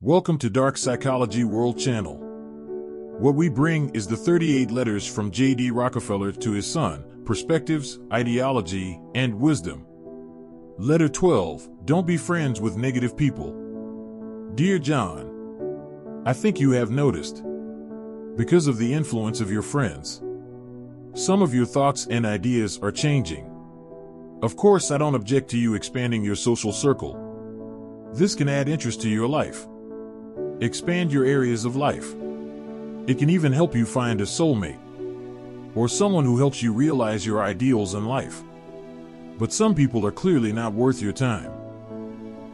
Welcome to Dark Psychology World Channel. What we bring is the 38 letters from J.D. Rockefeller to his son, perspectives, ideology, and wisdom. Letter 12, don't be friends with negative people. Dear John, I think you have noticed, because of the influence of your friends, some of your thoughts and ideas are changing. Of course, I don't object to you expanding your social circle. This can add interest to your life. Expand your areas of life. It can even help you find a soulmate, or someone who helps you realize your ideals in life. But some people are clearly not worth your time.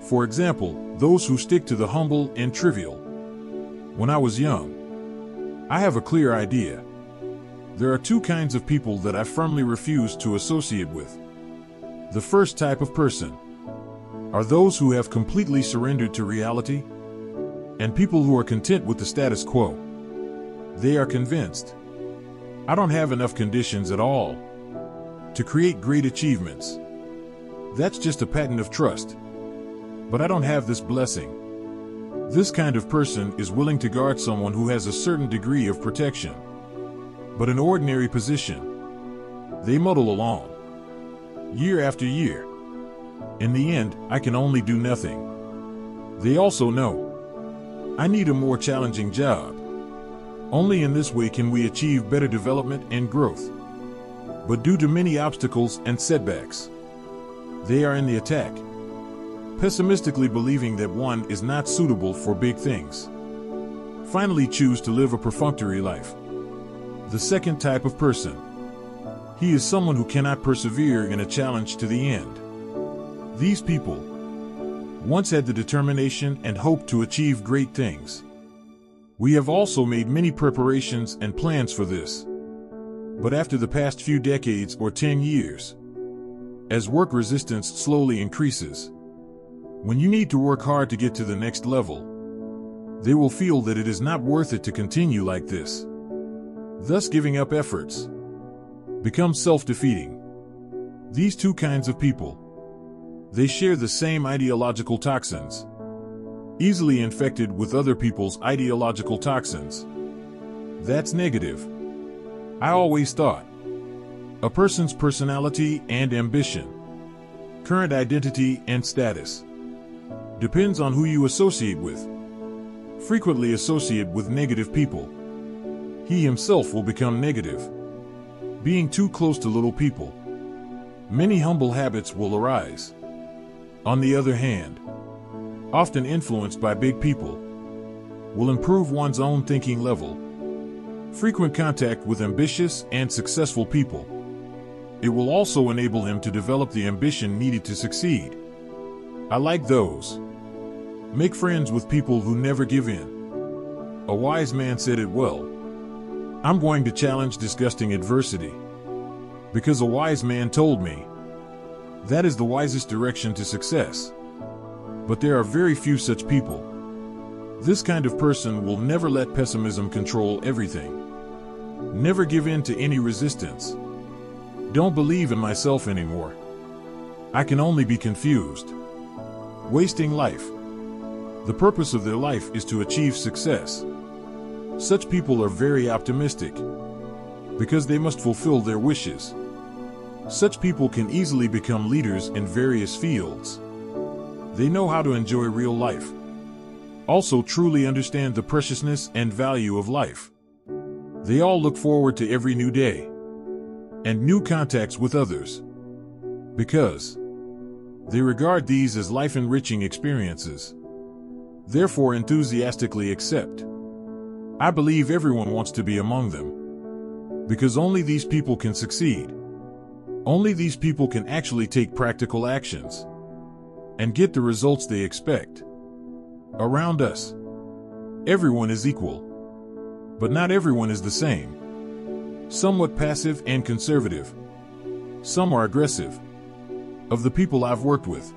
For example, those who stick to the humble and trivial. When I was young, I have a clear idea. There are two kinds of people that I firmly refuse to associate with. The first type of person are those who have completely surrendered to reality, and people who are content with the status quo. They are convinced, I don't have enough conditions at all to create great achievements. That's just a patent of trust. But I don't have this blessing. This kind of person is willing to guard someone who has a certain degree of protection. But an ordinary position, they muddle along, year after year. In the end, I can only do nothing. They also know, I need a more challenging job. Only in this way can we achieve better development and growth. But due to many obstacles and setbacks, they are in the attack, pessimistically believing that one is not suitable for big things. Finally choose to live a perfunctory life. The second type of person, he is someone who cannot persevere in a challenge to the end. These people once had the determination and hope to achieve great things. We have also made many preparations and plans for this. But after the past few decades or 10 years, as work resistance slowly increases, when you need to work hard to get to the next level, they will feel that it is not worth it to continue like this. Thus giving up efforts becomes self-defeating. These two kinds of people, they share the same ideological toxins, easily infected with other people's ideological toxins. That's negative. I always thought a person's personality and ambition, current identity and status, depends on who you associate with. Frequently associate with negative people, he himself will become negative. Being too close to little people, many humble habits will arise. On the other hand, often influenced by big people, will improve one's own thinking level. Frequent contact with ambitious and successful people, it will also enable him to develop the ambition needed to succeed. I like those. Make friends with people who never give in. A wise man said it well. I'm going to challenge disgusting adversity, because a wise man told me that is the wisest direction to success. But there are very few such people. This kind of person will never let pessimism control everything. Never give in to any resistance. Don't believe in myself anymore. I can only be confused. Wasting life. The purpose of their life is to achieve success. Such people are very optimistic, because they must fulfill their wishes. Such people can easily become leaders in various fields. They know how to enjoy real life. Also truly understand the preciousness and value of life. They all look forward to every new day and new contacts with others, because they regard these as life-enriching experiences. Therefore enthusiastically accept. I believe everyone wants to be among them, because only these people can succeed. Only these people can actually take practical actions and get the results they expect. Around us, everyone is equal, but not everyone is the same. Somewhat passive and conservative. Some are aggressive. Of the people I've worked with,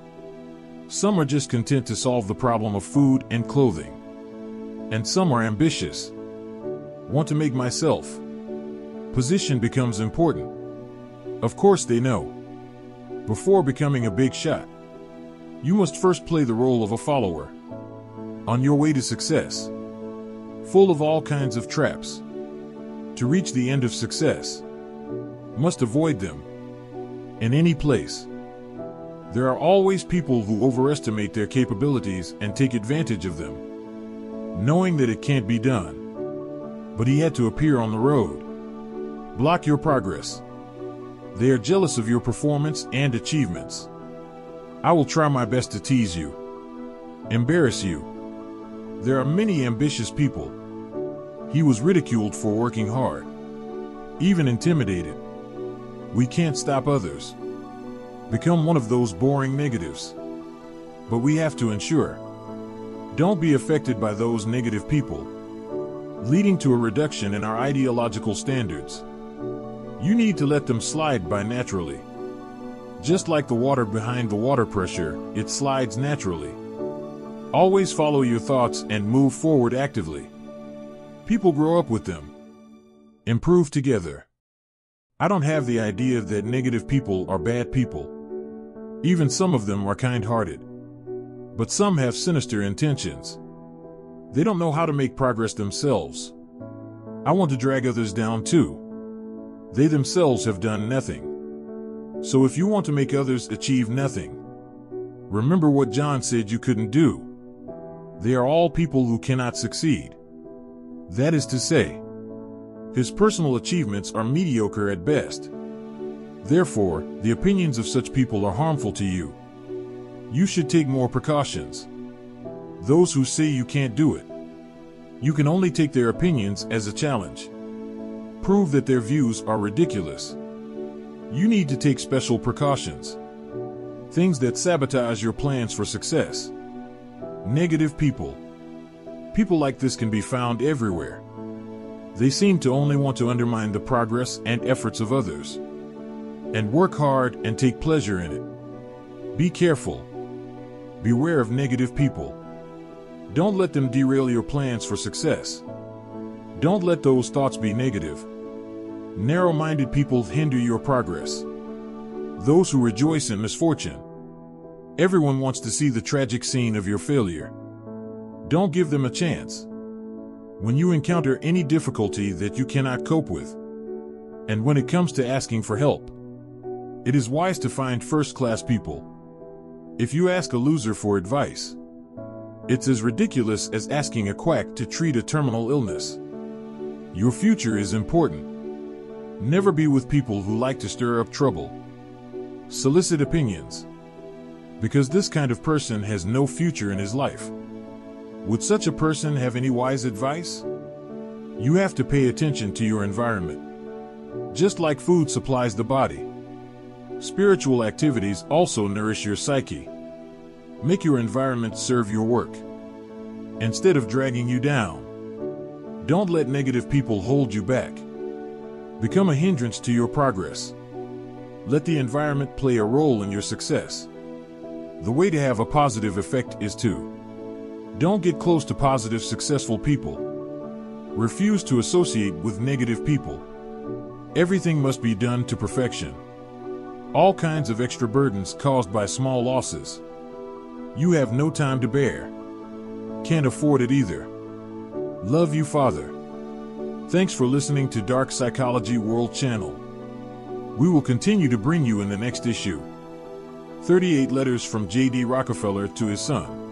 some are just content to solve the problem of food and clothing. And some are ambitious. Want to make myself. Position becomes important. Of course they know, before becoming a big shot, you must first play the role of a follower. on your way to success, full of all kinds of traps. To reach the end of success, must avoid them. In any place, there are always people who overestimate their capabilities and take advantage of them, knowing that it can't be done. But he had to appear on the road. Block your progress. They are jealous of your performance and achievements. I will try my best to tease you, embarrass you. There are many ambitious people. He was ridiculed for working hard, even intimidated. We can't stop others. Become one of those boring negatives. But we have to ensure. Don't be affected by those negative people, leading to a reduction in our ideological standards. You need to let them slide by naturally. Just like the water behind the water pressure, it slides naturally. Always follow your thoughts and move forward actively. People grow up with them. Improve together. I don't have the idea that negative people are bad people. Even some of them are kind-hearted. But some have sinister intentions. They don't know how to make progress themselves. I want to drag others down too. They themselves have done nothing. So if you want to make others achieve nothing, remember what John said you couldn't do. They are all people who cannot succeed. That is to say, his personal achievements are mediocre at best. Therefore, the opinions of such people are harmful to you. You should take more precautions. Those who say you can't do it, you can only take their opinions as a challenge. Prove that their views are ridiculous. You need to take special precautions. Things that sabotage your plans for success. Negative people. People like this can be found everywhere. They seem to only want to undermine the progress and efforts of others, and work hard and take pleasure in it. Be careful. Beware of negative people. Don't let them derail your plans for success. Don't let those thoughts be negative. Narrow-minded people hinder your progress. Those who rejoice in misfortune. Everyone wants to see the tragic scene of your failure. Don't give them a chance. When you encounter any difficulty that you cannot cope with, and when it comes to asking for help, it is wise to find first-class people. If you ask a loser for advice, it's as ridiculous as asking a quack to treat a terminal illness. Your future is important. Never be with people who like to stir up trouble. Solicit opinions, because this kind of person has no future in his life. Would such a person have any wise advice? You have to pay attention to your environment. Just like food supplies the body, spiritual activities also nourish your psyche. Make your environment serve your work, instead of dragging you down. Don't let negative people hold you back. Become a hindrance to your progress. Let the environment play a role in your success. The way to have a positive effect is to don't get close to positive, successful people. Refuse to associate with negative people. Everything must be done to perfection. All kinds of extra burdens caused by small losses you have no time to bear. Can't afford it either. Love you, Father. Thanks for listening to Dark Psychology World Channel. We will continue to bring you in the next issue 38 letters from J.D. Rockefeller to his son.